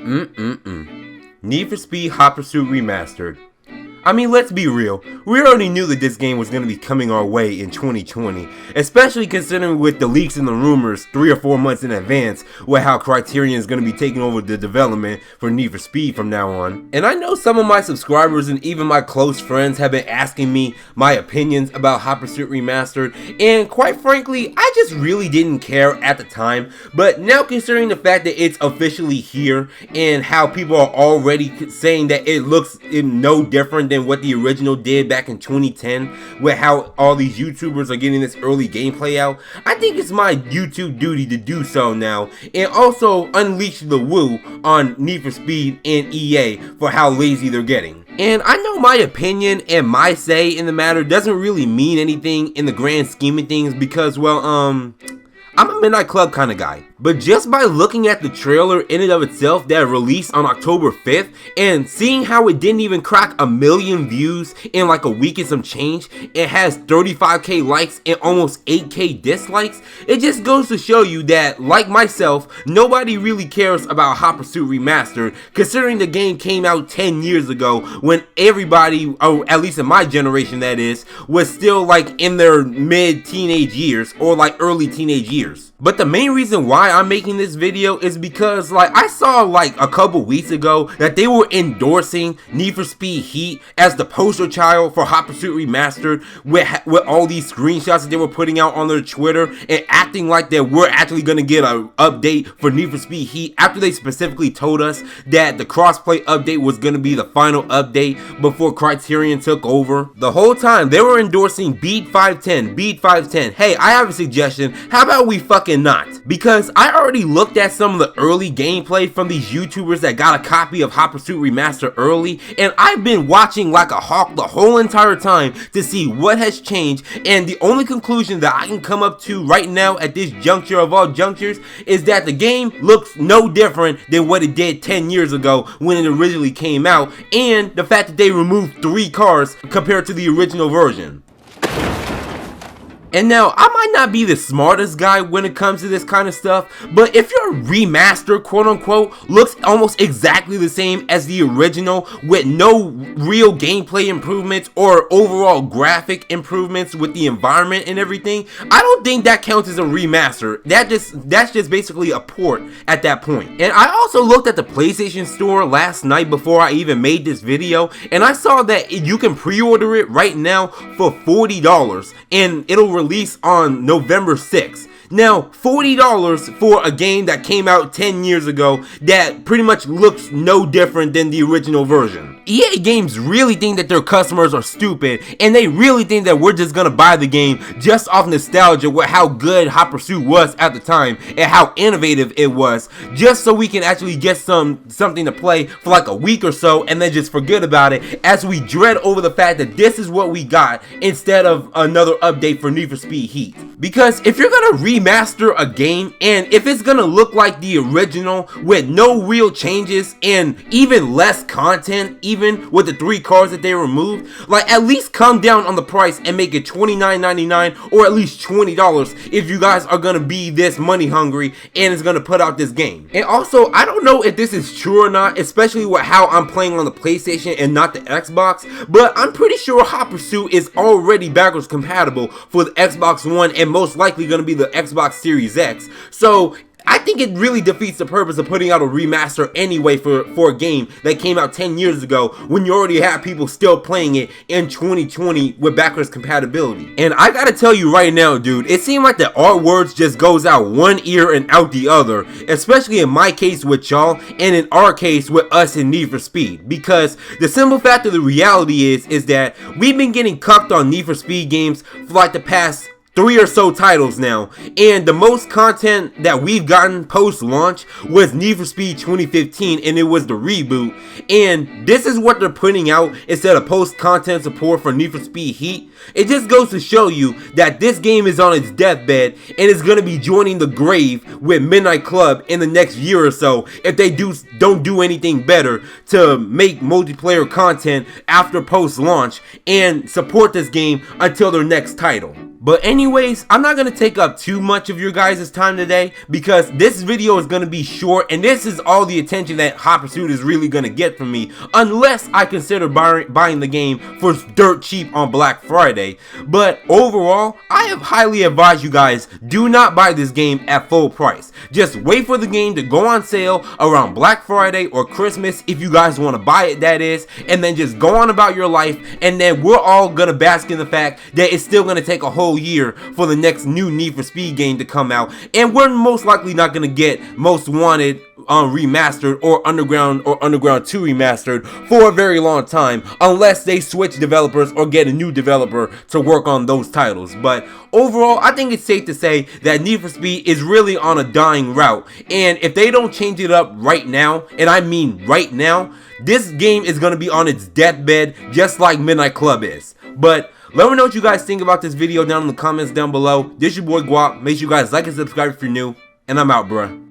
Need for Speed Hot Pursuit Remastered. I mean, let's be real, we already knew that this game was going to be coming our way in 2020, especially considering with the leaks and the rumors 3 or 4 months in advance with how Criterion is going to be taking over the development for Need for Speed from now on. And I know some of my subscribers and even my close friends have been asking me my opinions about Hot Pursuit Remastered, and quite frankly, I just really didn't care at the time, but now considering the fact that it's officially here and how people are already saying that it looks no different than what the original did back in 2010 with how all these YouTubers are getting this early gameplay out, I think it's my YouTube duty to do so now and also unleash the woo on Need for Speed and EA for how lazy they're getting. And I know my opinion and my say in the matter doesn't really mean anything in the grand scheme of things because, well, I'm a Midnight Club kind of guy. But just by looking at the trailer in and of itself that released on October 5th and seeing how it didn't even crack 1 million views in like a week and some change, it has 35k likes and almost 8k dislikes, it just goes to show you that, like myself, nobody really cares about Hot Pursuit Remastered considering the game came out 10 years ago when everybody, or at least in my generation that is, was still like in their mid-teenage years or like early teenage years. But the main reason why I'm making this video is because like I saw like a couple weeks ago that they were endorsing Need for Speed Heat as the poster child for Hot Pursuit Remastered with all these screenshots that they were putting out on their Twitter and acting like that we're actually going to get an update for Need for Speed Heat after they specifically told us that the crossplay update was going to be the final update before Criterion took over. The whole time they were endorsing Beat 510, Beat 510. Hey, I have a suggestion. How about we fucking not? Because I already looked at some of the early gameplay from these YouTubers that got a copy of Hot Pursuit Remastered early, and I've been watching like a hawk the whole entire time to see what has changed, and the only conclusion that I can come up to right now at this juncture of all junctures is that the game looks no different than what it did 10 years ago when it originally came out, and the fact that they removed 3 cars compared to the original version. And now, I might not be the smartest guy when it comes to this kind of stuff, but if your remaster, quote unquote, looks almost exactly the same as the original with no real gameplay improvements or overall graphic improvements with the environment and everything, I don't think that counts as a remaster. That's just basically a port at that point. And I also looked at the PlayStation Store last night before I even made this video, and I saw that you can pre-order it right now for $40, and it'll release on November 6th. Now, $40 for a game that came out 10 years ago that pretty much looks no different than the original version. EA Games really think that their customers are stupid, and they really think that we're just gonna buy the game just off nostalgia with how good Hot Pursuit was at the time and how innovative it was, just so we can actually get something to play for like a week or so and then just forget about it as we dread over the fact that this is what we got instead of another update for Need for Speed Heat. Because if you're gonna remaster a game and if it's gonna look like the original with no real changes and even less content, even with the 3 cars that they removed, like at least come down on the price and make it $29.99 or at least $20 if you guys are gonna be this money hungry and is gonna put out this game. And also, I don't know if this is true or not, especially with how I'm playing on the PlayStation and not the Xbox, but I'm pretty sure Hot Pursuit is already backwards compatible for the Xbox One and most likely gonna be the Xbox Series X. So I think it really defeats the purpose of putting out a remaster anyway for a game that came out 10 years ago when you already have people still playing it in 2020 with backwards compatibility. And I gotta tell you right now, dude, it seemed like the our words just goes out one ear and out the other, especially in my case with y'all and in our case with us in Need for Speed, because the simple fact of the reality is that we've been getting cucked on Need for Speed games for like the past 3 or so titles now, and the most content that we've gotten post-launch was Need for Speed 2015, and it was the reboot, and this is what they're putting out instead of post-content support for Need for Speed Heat. It just goes to show you that this game is on its deathbed and is going to be joining the grave with Midnight Club in the next year or so if they don't do anything better to make multiplayer content after post-launch and support this game until their next title. But anyways, I'm not going to take up too much of your guys' time today because this video is going to be short and this is all the attention that Hot Pursuit is really going to get from me unless I consider buying the game for dirt cheap on Black Friday. But overall, I have highly advised you guys, do not buy this game at full price. Just wait for the game to go on sale around Black Friday or Christmas if you guys want to buy it, that is, and then just go on about your life, and then we're all going to bask in the fact that it's still going to take a whole year for the next new Need for Speed game to come out, and we're most likely not going to get Most Wanted Remastered or Underground 2 Remastered for a very long time unless they switch developers or get a new developer to work on those titles. But overall, I think it's safe to say that Need for Speed is really on a dying route, and if they don't change it up right now, and I mean right now, this game is going to be on its deathbed just like Midnight Club is. But let me know what you guys think about this video down in the comments down below. This is your boy Gwop. Make sure you guys like and subscribe if you're new, and I'm out, bruh.